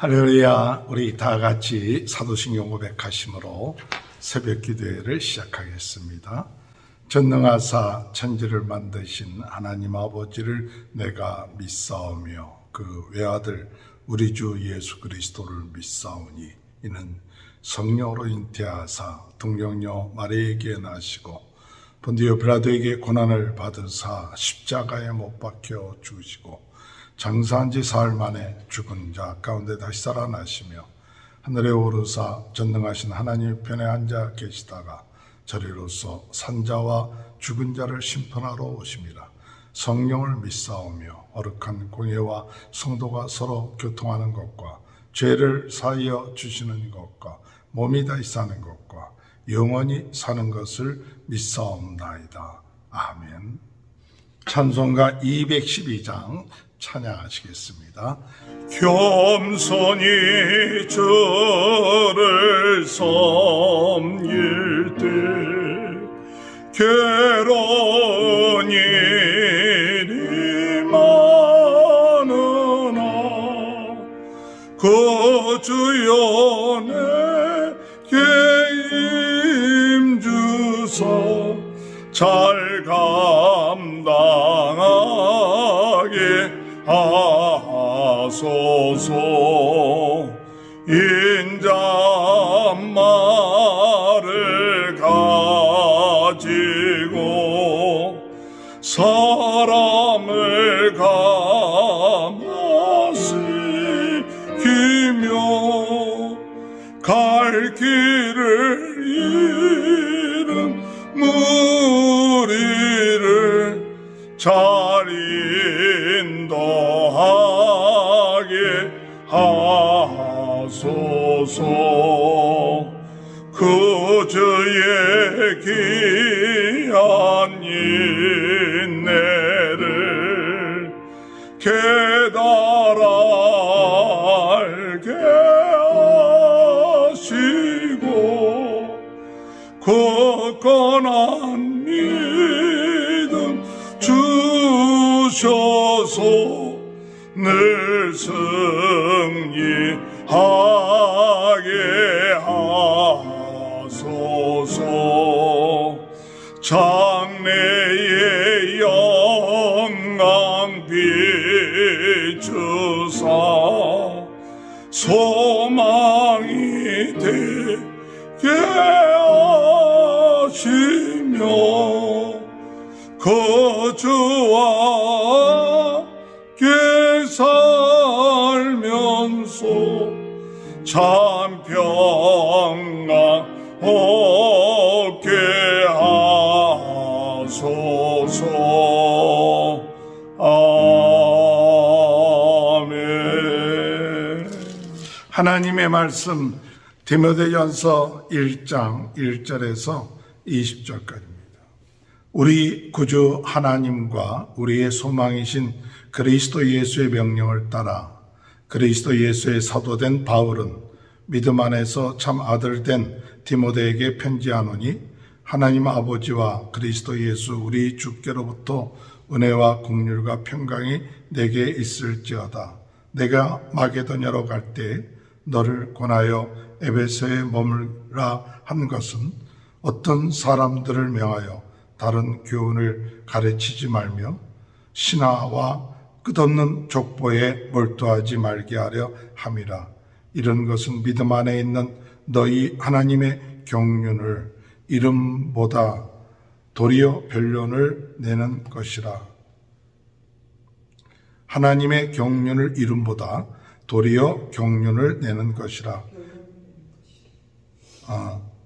할렐루야. 우리 다 같이 사도신경 고백하심으로 새벽 기도회를 시작하겠습니다. 전능하사 천지를 만드신 하나님 아버지를 내가 믿사오며 그 외아들 우리 주 예수 그리스도를 믿사오니 이는 성령으로 잉태하사 동정녀 마리아에게 나시고 본디오 빌라도에게 고난을 받으사 십자가에 못 박혀 죽으시고 장사한 지 사흘 만에 죽은 자 가운데 다시 살아나시며 하늘에 오르사 전능하신 하나님 편에 앉아 계시다가 저리로서 산자와 죽은 자를 심판하러 오심이라. 성령을 믿사오며 거룩한 공예와 성도가 서로 교통하는 것과 죄를 사하여 주시는 것과 몸이 다시 사는 것과 영원히 사는 것을 믿사옵나이다. 아멘. 찬송가 212장 찬양하시겠습니다. 겸손히 주를 섬길 때 괴로운 일이 많으나 그 주여 내게 힘주사 잘 감당하게 하소서. 인자말을 가지고 사람을 감화시키며 갈 길을 잃은 무리를 잘 인도하게 하소서. 그 주의 귀한 인내를 깨달아 알게 하시고 굳건한 믿음 주셔서 늘 승리하게 하소서. 장래의 영광 비추사 소망이 되게 하시며 그 주와 함께 살면서 참 평강 얻게 하소서. 아멘. 하나님의 말씀 디모데전서 1장 1절에서 20절까지입니다. 우리 구주 하나님과 우리의 소망이신 그리스도 예수의 명령을 따라 그리스도 예수의 사도된 바울은 믿음 안에서 참 아들 된 디모데에게 편지하노니 하나님 아버지와 그리스도 예수 우리 주께로부터 은혜와 긍휼과 평강이 내게 있을지어다. 내가 마게도냐로 갈 때 너를 권하여 에베소에 머물라 한 것은 어떤 사람들을 명하여 다른 교훈을 가르치지 말며 신하와 끝없는 족보에 몰두하지 말게 하려 함이라. 이런 것은 믿음 안에 있는 너희 하나님의 경륜을 이름보다 도리어 변론을 내는 것이라. 하나님의 경륜을 이름보다 도리어 경륜을 내는 것이라.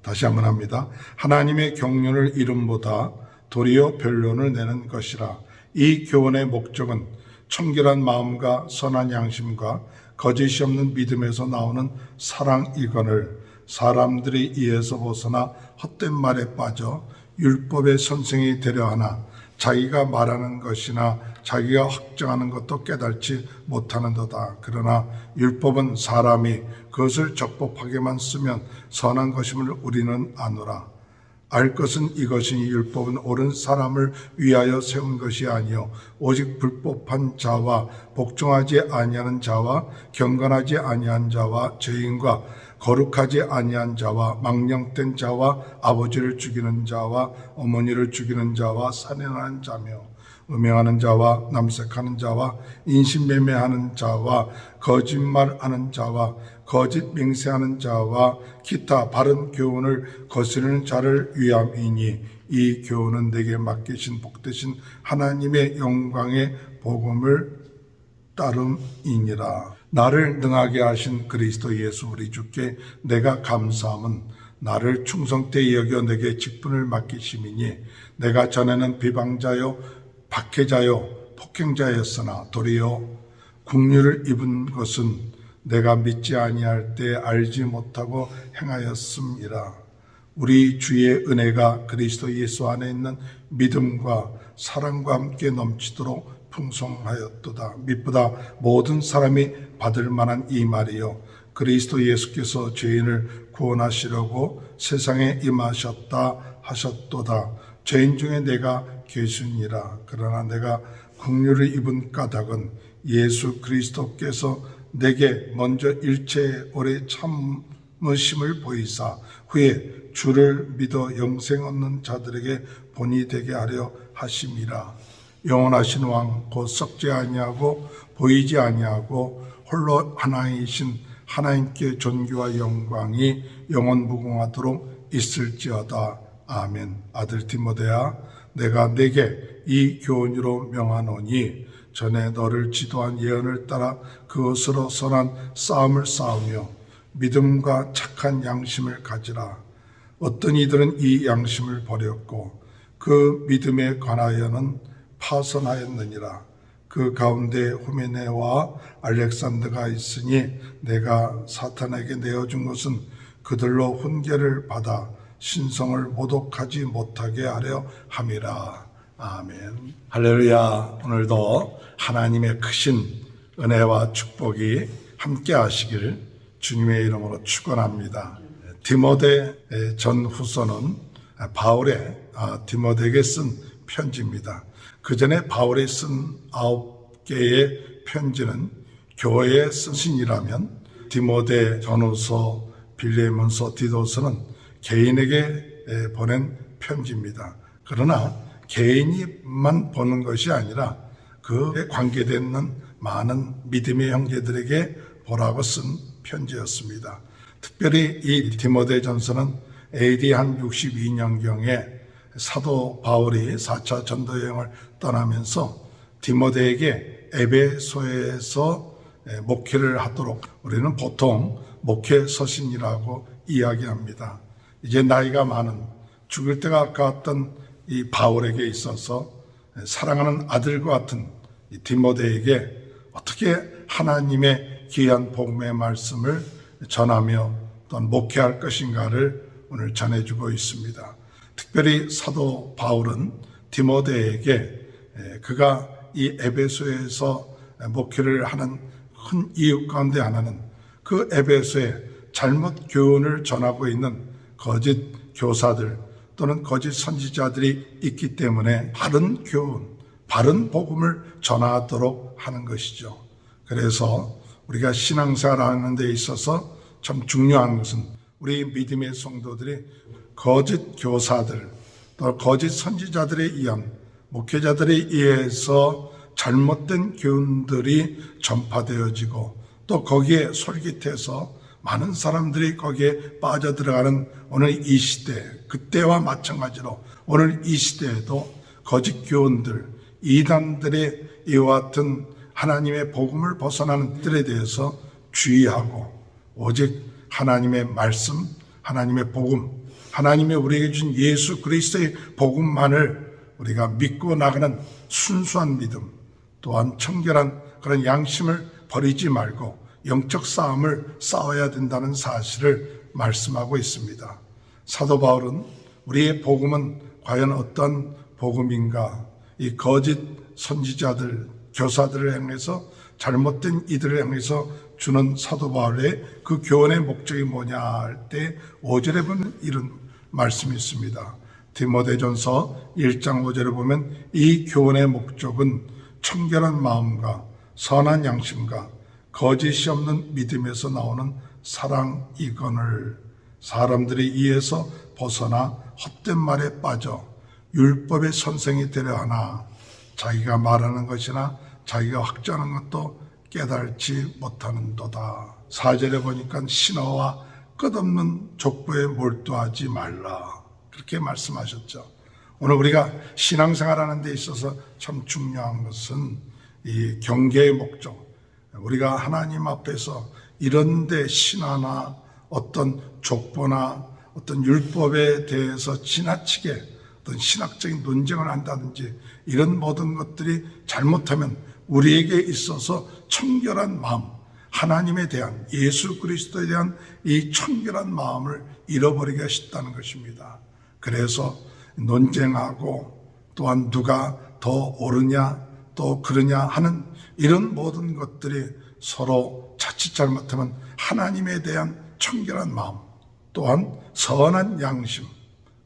다시 한번 합니다. 하나님의 경륜을 이름보다 도리어 변론을 내는 것이라. 이 교훈의 목적은 청결한 마음과 선한 양심과 거짓이 없는 믿음에서 나오는 사랑이거늘 사람들이 이에서 벗어나 헛된 말에 빠져 율법의 선생이 되려 하나 자기가 말하는 것이나 자기가 확정하는 것도 깨달지 못하는도다. 그러나 율법은 사람이 그것을 적법하게만 쓰면 선한 것임을 우리는 아노라. 알 것은 이것이니 율법은 옳은 사람을 위하여 세운 것이 아니요 오직 불법한 자와 복종하지 아니하는 자와 경건하지 아니한 자와 죄인과 거룩하지 아니한 자와 망령된 자와 아버지를 죽이는 자와 어머니를 죽이는 자와 살인하는 자며 음행하는 자와 남색하는 자와 인신매매하는 자와 거짓말하는 자와 거짓 맹세하는 자와 기타 바른 교훈을 거스르는 자를 위함이니 이 교훈은 내게 맡기신 복되신 하나님의 영광의 복음을 따름이니라. 나를 능하게 하신 그리스도 예수 우리 주께 내가 감사함은 나를 충성되이 여겨 내게 직분을 맡기심이니 내가 전에는 비방자요 박해자요 폭행자였으나 도리어 국류를 입은 것은 내가 믿지 아니할 때 알지 못하고 행하였음이라. 우리 주의 은혜가 그리스도 예수 안에 있는 믿음과 사랑과 함께 넘치도록 풍성하였도다. mit보다 모든 사람이 받을 만한 이 말이요 그리스도 예수께서 죄인을 구원하시려고 세상에 임하셨다 하셨도다. 죄인 중에 내가 괴순이라. 그러나 내가 긍휼을 입은 까닭은 예수 그리스도께서 내게 먼저 일체의 오래 참으심을 보이사 후에 주를 믿어 영생 얻는 자들에게 본이 되게 하려 하심이라. 영원하신 왕 곧 썩지 아니하고 보이지 아니하고 홀로 하나이신 하나님께 존귀와 영광이 영원 무궁하도록 있을지어다. 아멘. 아들 디모데야, 내가 내게 이 교훈으로 명하노니 전에 너를 지도한 예언을 따라 그것으로 선한 싸움을 싸우며 믿음과 착한 양심을 가지라. 어떤 이들은 이 양심을 버렸고 그 믿음에 관하여는 파선하였느니라. 그 가운데 후메네와 알렉산더가 있으니 내가 사탄에게 내어준 것은 그들로 훈계를 받아 신성을 모독하지 못하게 하려 함이라. 아멘. 할렐루야. 오늘도 하나님의 크신 은혜와 축복이 함께 하시기를 주님의 이름으로 축원합니다. 디모데 전후서는 바울의 디모데에게 쓴 편지입니다. 그 전에 바울이 쓴 9개의 편지는 교회에 쓴 신이라면 디모데 전후서, 빌레몬서, 디도서는 개인에게 보낸 편지입니다. 그러나 개인이만 보는 것이 아니라 그에 관계되는 많은 믿음의 형제들에게 보라고 쓴 편지였습니다. 특별히 이 디모데 전서는 AD 한 62년경에 사도 바울이 4차 전도 여행을 떠나면서 디모데에게 에베소에서 목회를 하도록, 우리는 보통 목회 서신이라고 이야기합니다. 이제 나이가 많은, 죽을 때가 가까웠던 이 바울에게 있어서 사랑하는 아들과 같은 이 디모데에게 어떻게 하나님의 귀한 복음의 말씀을 전하며 또한 목회할 것인가를 오늘 전해주고 있습니다. 특별히 사도 바울은 디모데에게 그가 이 에베소에서 목회를 하는 큰 이유 가운데 하나는 그 에베소에 잘못 교훈을 전하고 있는 거짓 교사들 또는 거짓 선지자들이 있기 때문에 바른 교훈, 바른 복음을 전하도록 하는 것이죠. 그래서 우리가 신앙생활 하는 데 있어서 참 중요한 것은 우리 믿음의 성도들이 거짓 교사들, 또 거짓 선지자들에 의한, 목회자들에 의해서 잘못된 교훈들이 전파되어지고 또 거기에 솔깃해서 많은 사람들이 거기에 빠져들어가는 오늘 이 시대, 그때와 마찬가지로 오늘 이 시대에도 거짓 교훈들, 이단들의 이와 같은 하나님의 복음을 벗어나는 들에 대해서 주의하고 오직 하나님의 말씀, 하나님의 복음, 하나님의 우리에게 준 예수 그리스도의 복음만을 우리가 믿고 나가는 순수한 믿음, 또한 청결한 그런 양심을 버리지 말고 영적 싸움을 싸워야 된다는 사실을 말씀하고 있습니다. 사도 바울은 우리의 복음은 과연 어떤 복음인가? 이 거짓 선지자들, 교사들을 향해서, 잘못된 이들을 향해서 주는 사도 바울의 그 교훈의 목적이 뭐냐 할 때 5절에 보면 이런 말씀이 있습니다. 디모데전서 1장 5절에 보면 이 교훈의 목적은 청결한 마음과 선한 양심과 거짓이 없는 믿음에서 나오는 사랑이거늘 사람들이 이에서 벗어나 헛된 말에 빠져 율법의 선생이 되려 하나 자기가 말하는 것이나 자기가 확정하는 것도 깨달지 못하는도다. 4절에 보니까 신화와 끝없는 족보에 몰두하지 말라, 그렇게 말씀하셨죠. 오늘 우리가 신앙생활하는 데 있어서 참 중요한 것은 이 경계의 목적, 우리가 하나님 앞에서 이런데 신화나 어떤 족보나 어떤 율법에 대해서 지나치게 어떤 신학적인 논쟁을 한다든지 이런 모든 것들이 잘못하면 우리에게 있어서 청결한 마음, 하나님에 대한, 예수 그리스도에 대한 이 청결한 마음을 잃어버리게 하셨다는 것입니다. 그래서 논쟁하고 또한 누가 더 옳으냐 또 그러냐 하는 이런 모든 것들이 서로 자칫 잘못하면 하나님에 대한 청결한 마음, 또한 선한 양심,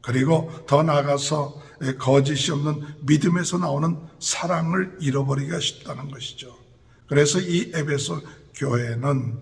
그리고 더 나아가서 거짓이 없는 믿음에서 나오는 사랑을 잃어버리게 하셨다는 것이죠. 그래서 이 에베소 교회는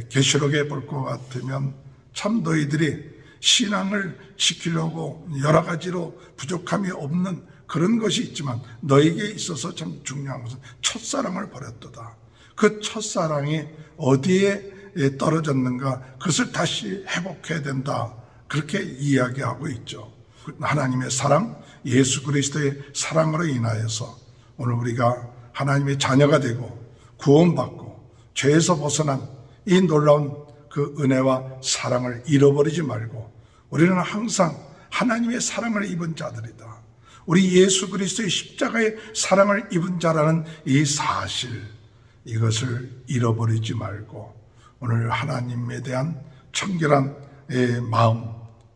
계시록에 볼 것 같으면 참 너희들이 신앙을 지키려고 여러 가지로 부족함이 없는 그런 것이 있지만 너에게 있어서 참 중요한 것은 첫사랑을 버렸도다. 그 첫사랑이 어디에 떨어졌는가, 그것을 다시 회복해야 된다, 그렇게 이야기하고 있죠. 하나님의 사랑, 예수 그리스도의 사랑으로 인하여서 오늘 우리가 하나님의 자녀가 되고 구원받고 죄에서 벗어난 이 놀라운 그 은혜와 사랑을 잃어버리지 말고 우리는 항상 하나님의 사랑을 입은 자들이다, 우리 예수 그리스도의 십자가의 사랑을 입은 자라는 이 사실, 이것을 잃어버리지 말고 오늘 하나님에 대한 청결한 마음,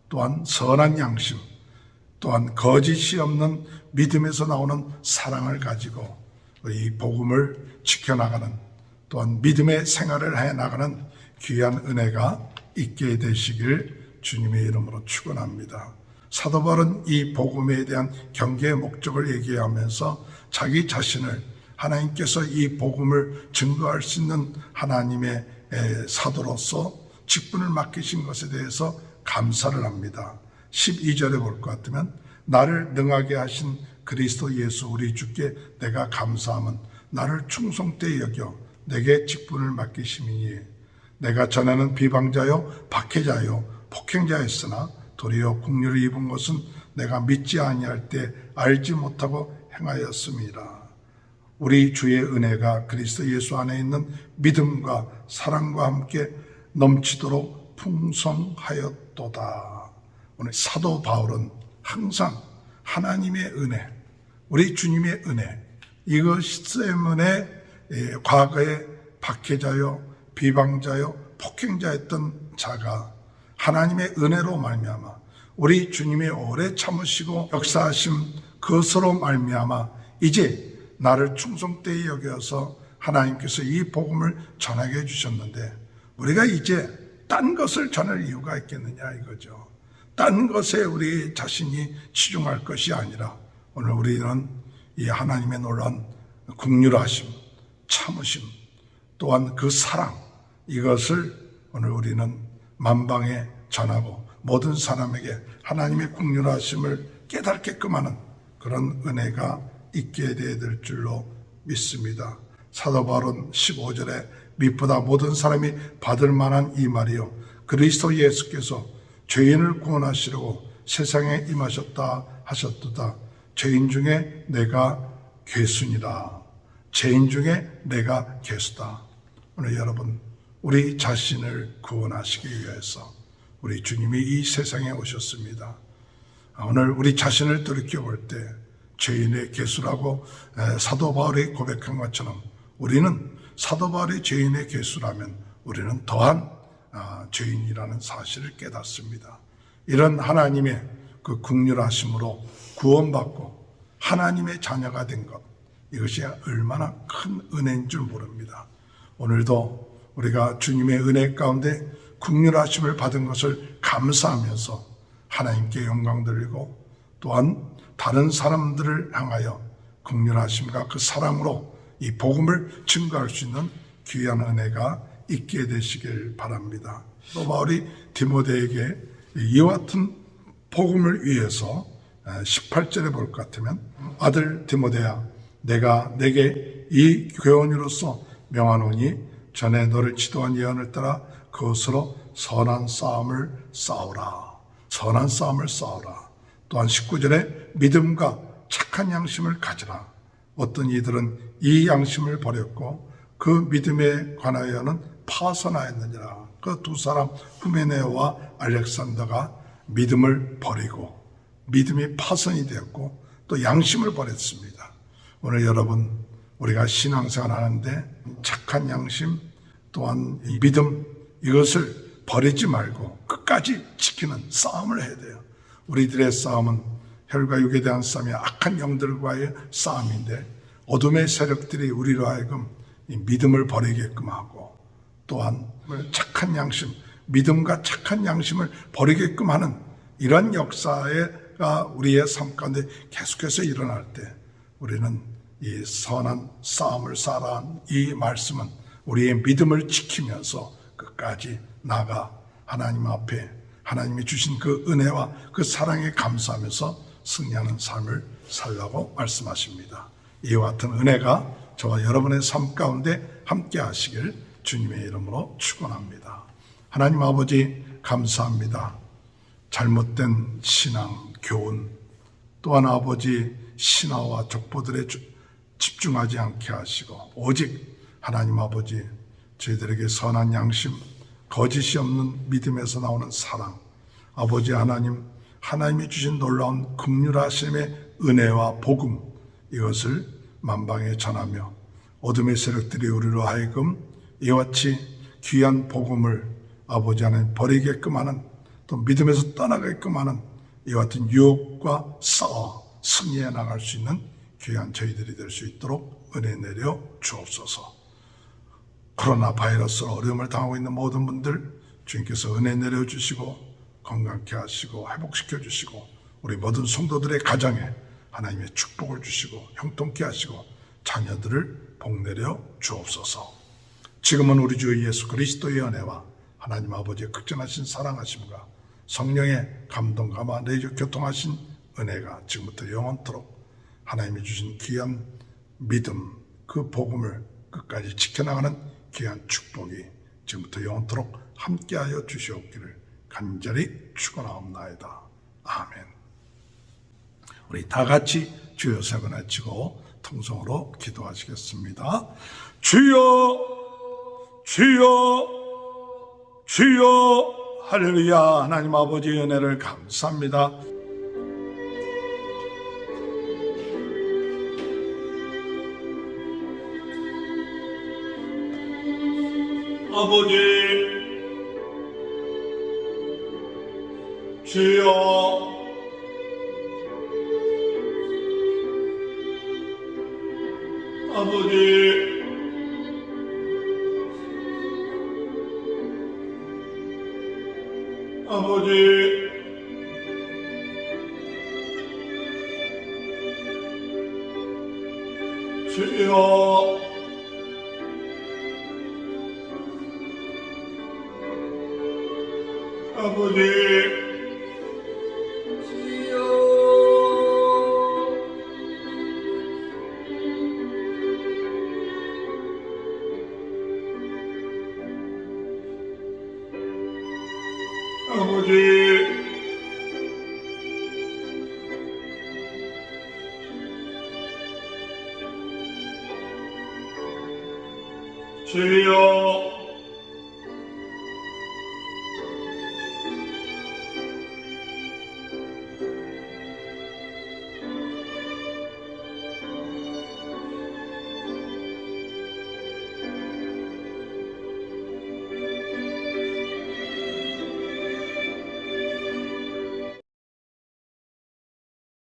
또한 선한 양심, 또한 거짓이 없는 믿음에서 나오는 사랑을 가지고 우리 복음을 지켜나가는, 또한 믿음의 생활을 해나가는 귀한 은혜가 있게 되시길 주님의 이름으로 축원합니다. 사도 바울은 이 복음에 대한 경계의 목적을 얘기하면서 자기 자신을 하나님께서 이 복음을 증거할 수 있는 하나님의 사도로서 직분을 맡기신 것에 대해서 감사를 합니다. 12절에 볼 것 같으면 나를 능하게 하신 그리스도 예수 우리 주께 내가 감사함은 나를 충성되이 여겨 내게 직분을 맡기심이니 내가 전에는 비방자요 박해자요 폭행자였으나 도리어 긍휼을 입은 것은 내가 믿지 아니할 때 알지 못하고 행하였음이라. 우리 주의 은혜가 그리스도 예수 안에 있는 믿음과 사랑과 함께 넘치도록 풍성하였도다. 오늘 사도 바울은 항상 하나님의 은혜, 우리 주님의 은혜, 이것 때문에 과거에 박해자요 비방자요 폭행자였던 자가 하나님의 은혜로 말미암아 우리 주님의 오래 참으시고 역사하심 그것으로 말미암아 이제 나를 충성되이 여겨서 하나님께서 이 복음을 전하게 해주셨는데 우리가 이제 딴 것을 전할 이유가 있겠느냐 이거죠. 딴 것에 우리 자신이 치중할 것이 아니라 오늘 우리는 이 하나님의 놀라운 긍휼하심, 참으심, 또한 그 사랑, 이것을 오늘 우리는 만방에 전하고 모든 사람에게 하나님의 긍휼하심을 깨닫게끔 하는 그런 은혜가 있게 될 줄로 믿습니다. 사도 바울은 15절에 밑보다 모든 사람이 받을 만한 이 말이요 그리스도 예수께서 죄인을 구원하시려고 세상에 임하셨다 하셨도다. 죄인 중에 내가 괴순이다. 죄인 중에 내가 괴수다. 오늘 여러분 우리 자신을 구원하시기 위해서 우리 주님이 이 세상에 오셨습니다. 오늘 우리 자신을 돌이켜볼 때 죄인의 괴수라고 사도 바울이 고백한 것처럼 우리는 사도 바울이 죄인의 괴수라면 우리는 더한 죄인이라는 사실을 깨닫습니다. 이런 하나님의 그 긍휼하심으로 구원받고 하나님의 자녀가 된 것, 이것이 얼마나 큰 은혜인 줄 모릅니다. 오늘도 우리가 주님의 은혜 가운데 긍휼하심을 받은 것을 감사하면서 하나님께 영광 돌리고 또한 다른 사람들을 향하여 긍휼하심과 그 사랑으로 이 복음을 증거할 수 있는 귀한 은혜가 있게 되시길 바랍니다. 또 바울이 디모데에게 이와 같은 복음을 위해서 18절에 볼 것 같으면 아들 디모데야 내가 내게 이 교훈으로서 명하노니 전에 너를 지도한 예언을 따라 그것으로 선한 싸움을 싸우라. 선한 싸움을 싸우라. 또한 19절에 믿음과 착한 양심을 가지라. 어떤 이들은 이 양심을 버렸고 그 믿음에 관하여는 파선하였느니라. 그 두 사람 후메네오와 알렉산더가 믿음을 버리고 믿음이 파선이 되었고 또 양심을 버렸습니다. 오늘 여러분 우리가 신앙생활 하는데 착한 양심 또한 믿음 이것을 버리지 말고 끝까지 지키는 싸움을 해야 돼요. 우리들의 싸움은 혈과 육에 대한 싸움이 악한 영들과의 싸움인데 어둠의 세력들이 우리로 하여금 이 믿음을 버리게끔 하고 또한 착한 양심, 믿음과 착한 양심을 버리게끔 하는 이런 역사가 우리의 삶 가운데 계속해서 일어날 때 우리는 이 선한 싸움을 싸라는 이 말씀은 우리의 믿음을 지키면서 끝까지 나가 하나님 앞에 하나님이 주신 그 은혜와 그 사랑에 감사하면서 승리하는 삶을 살라고 말씀하십니다. 이와 같은 은혜가 저와 여러분의 삶 가운데 함께 하시길 주님의 이름으로 축원합니다. 하나님 아버지 감사합니다. 잘못된 신앙, 교훈 또한 아버지 신하와 족보들에 집중하지 않게 하시고 오직 하나님 아버지 저희들에게 선한 양심, 거짓이 없는 믿음에서 나오는 사랑, 아버지 하나님, 하나님이 주신 놀라운 긍휼하심의 은혜와 복음 이것을 만방에 전하며 어둠의 세력들이 우리로 하여금 이와 같이 귀한 복음을 아버지 하나님 버리게끔 하는 또 믿음에서 떠나게끔 하는 이와 같은 유혹과 싸워 승리해 나갈 수 있는 귀한 저희들이 될 수 있도록 은혜 내려 주옵소서. 코로나 바이러스로 어려움을 당하고 있는 모든 분들 주님께서 은혜 내려 주시고 건강케 하시고 회복시켜 주시고 우리 모든 성도들의 가정에 하나님의 축복을 주시고 형통케 하시고 자녀들을 복내려 주옵소서. 지금은 우리 주 예수 그리스도의 은혜와 하나님 아버지의 극진하신 사랑하심과 성령의 감동감화 내주 교통하신 은혜가 지금부터 영원토록 하나님이 주신 귀한 믿음 그 복음을 끝까지 지켜나가는 귀한 축복이 지금부터 영원토록 함께하여 주시옵기를 간절히 축원하옵나이다. 아멘. 우리 다 같이 주여 세 번 외치고 통성으로 기도하시겠습니다. 주여 주여 주여 할렐루야. 하나님 아버지의 은혜를 감사합니다. 아버지 주여 아버지 아버지 주여 아버지 주여 아버지 주여